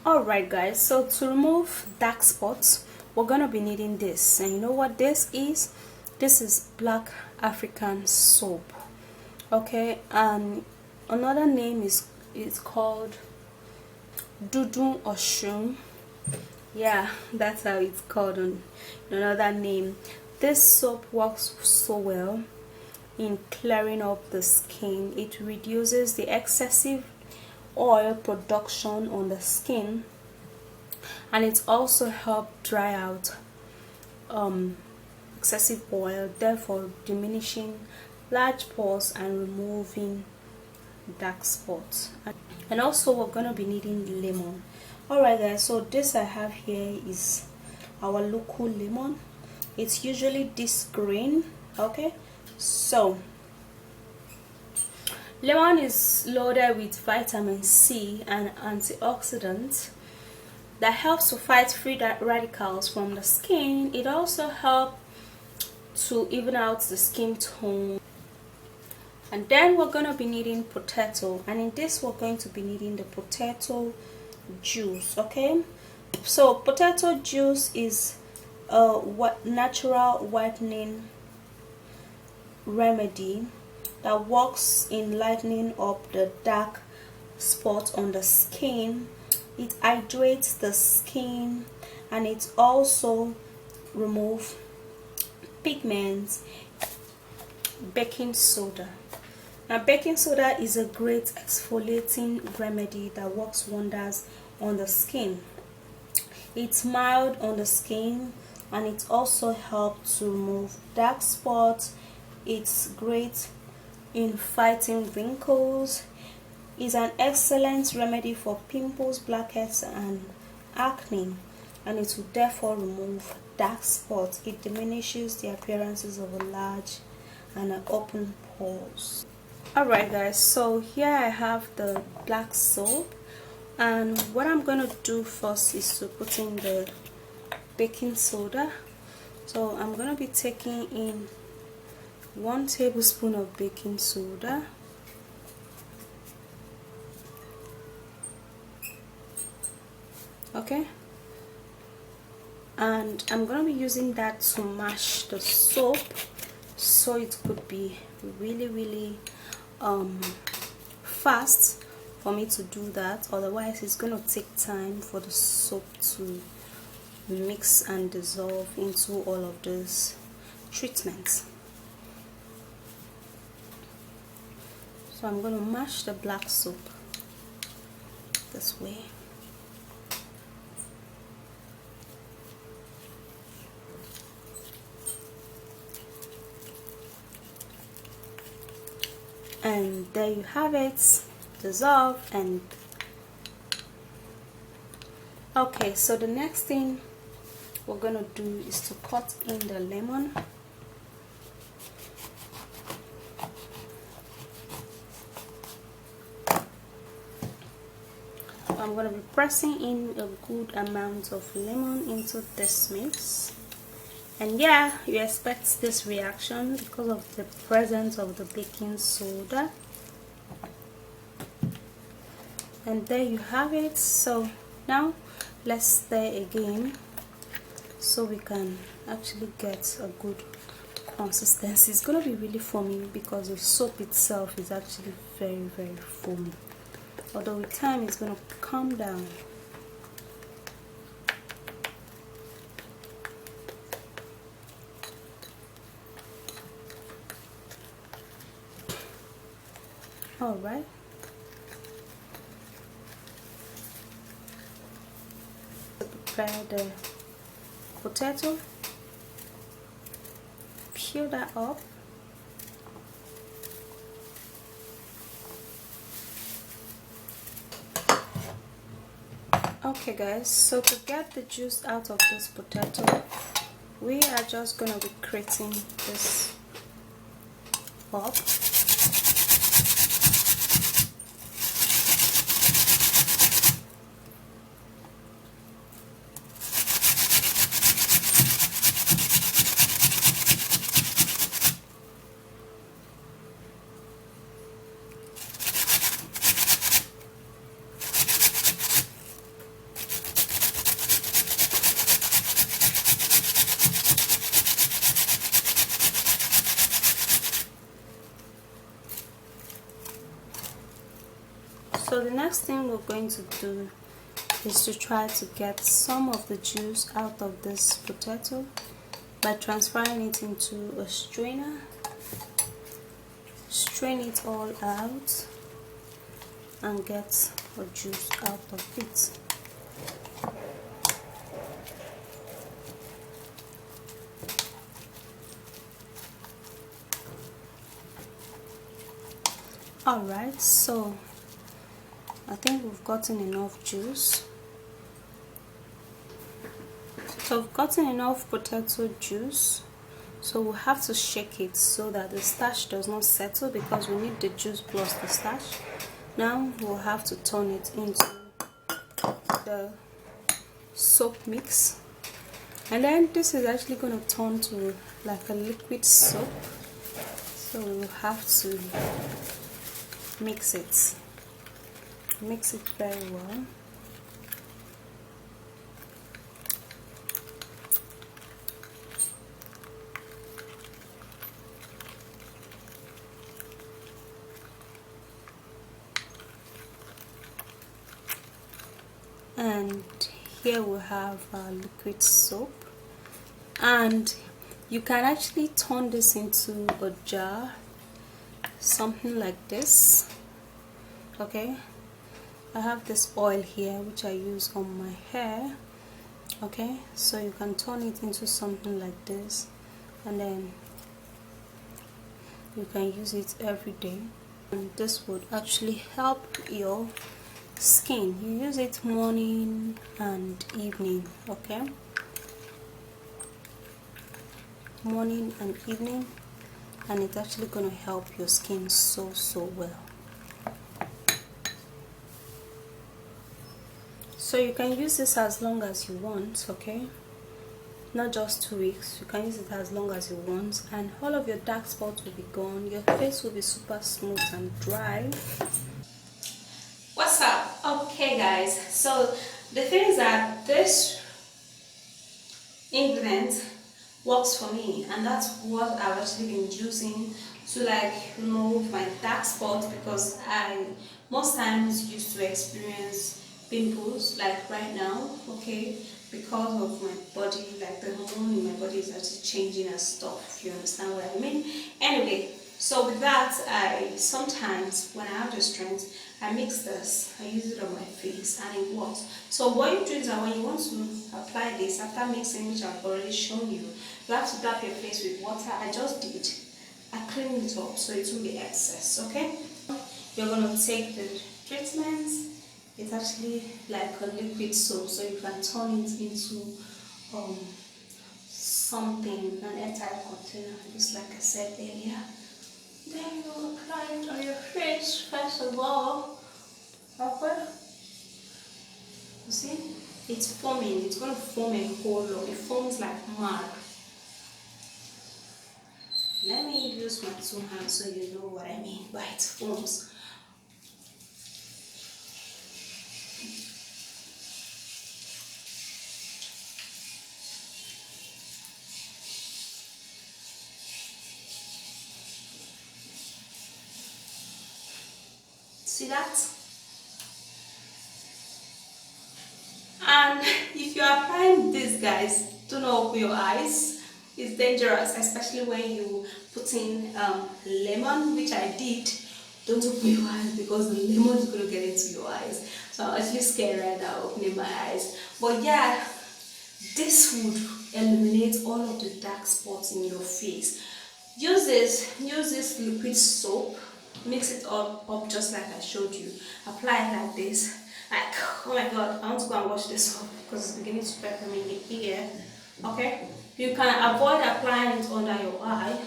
Alright guys, so to remove dark spots we're gonna be needing this, and you know what this is? This is black African soap. Okay, and another name is called Dudu Oshun. Yeah, that's how it's called on another name. This soap works so well in clearing up the skin. It reduces the excessive oil production on the skin, and it also helps dry out excessive oil, therefore diminishing large pores and removing dark spots. And also we're gonna be needing lemon. Alright guys, so this I have here is our local lemon. It's usually this green. Okay, so lemon is loaded with vitamin C and antioxidants that helps to fight free radicals from the skin. It also helps to even out the skin tone. And then we're going to be needing potato, and in this we're going to be needing the potato juice. Okay, so potato juice is a natural whitening remedy that works in lightening up the dark spots on the skin. It hydrates the skin, and it also removes pigments. Baking soda. Now baking soda is a great exfoliating remedy that works wonders on the skin. It's mild on the skin, and it also helps to remove dark spots. It's great in fighting wrinkles. It's an excellent remedy for pimples, blackheads and acne, and it will therefore remove dark spots. It diminishes the appearances of a large and an open pores. Alright guys, so here I have the black soap, and what I'm gonna do first is to put in the baking soda. So I'm gonna be taking in 1 tablespoon of baking soda. Okay, and I'm gonna be using that to mash the soap, so it could be really fast for me to do that. Otherwise it's gonna take time for the soap to mix and dissolve into all of these treatments. So I'm gonna mash the black soap this way. And there you have it, dissolve. And okay, so the next thing we're gonna do is to cut in the lemon. I'm gonna be pressing in a good amount of lemon into this mix. And yeah, you expect this reaction because of the presence of the baking soda. And there you have it. So now let's stir again so we can actually get a good consistency. It's gonna be really foamy because the soap itself is actually very foamy, although with time it's gonna calm down. All right, prepare the potato, peel that up. Okay guys, so to get the juice out of this potato, we are just gonna be grating this up. So the next thing we're going to do is to try to get some of the juice out of this potato by transferring it into a strainer. Strain it all out and get the juice out of it. Alright, so I think we've gotten enough juice. So we've gotten enough potato juice, so we'll have to shake it so that the starch does not settle, because we need the juice plus the starch. Now we'll have to turn it into the soap mix, and then this is actually going to turn to like a liquid soap, so we'll have to mix it very well. And here we have our liquid soap, and you can actually turn this into a jar, something like this. Okay, I have this oil here which I use on my hair. Okay, so you can turn it into something like this, and then you can use it every day, and this would actually help your skin. You use it morning and evening. Okay, morning and evening, and it's actually going to help your skin so well. So you can use this as long as you want. Okay, not just 2 weeks, you can use it as long as you want, and all of your dark spots will be gone. Your face will be super smooth and dry. What's up? Okay guys, so the thing is that this ingredient works for me, and that's what I've actually been using to like remove my dark spots, because I most times used to experience pimples like right now. Okay, because of my body, like the hormone in my body is actually changing and stuff, if you understand what I mean. Anyway, so with that, I sometimes when I have the strength, I mix this, I use it on my face, and it works. So what you do is that when you want to apply this, after mixing, which I've already shown you, you have to tap your face with water. I just did. I cleaned it up so it won't be excess. Okay, you're going to take the treatment. It's actually like a liquid soap, so you can turn it into something, an airtight container, just like I said earlier. Then you apply it on your face first of all. Okay, you see, it's foaming. It's going to form a whole lot. It forms like mud. Let me use my 2 hands so you know what I mean by it forms. See that? And if you are applying this, guys, do not open your eyes. It's dangerous, especially when you put in lemon, which I did. Don't open your eyes, because the lemon is going to get into your eyes. So I'm actually scared right now opening my eyes. But yeah, this would eliminate all of the dark spots in your face. Use this liquid soap, mix it up just like I showed you. Apply it like this. Like, oh my god, I want to go and wash this off because it's beginning to pepper me in the ear. Okay, you can avoid applying it under your eye.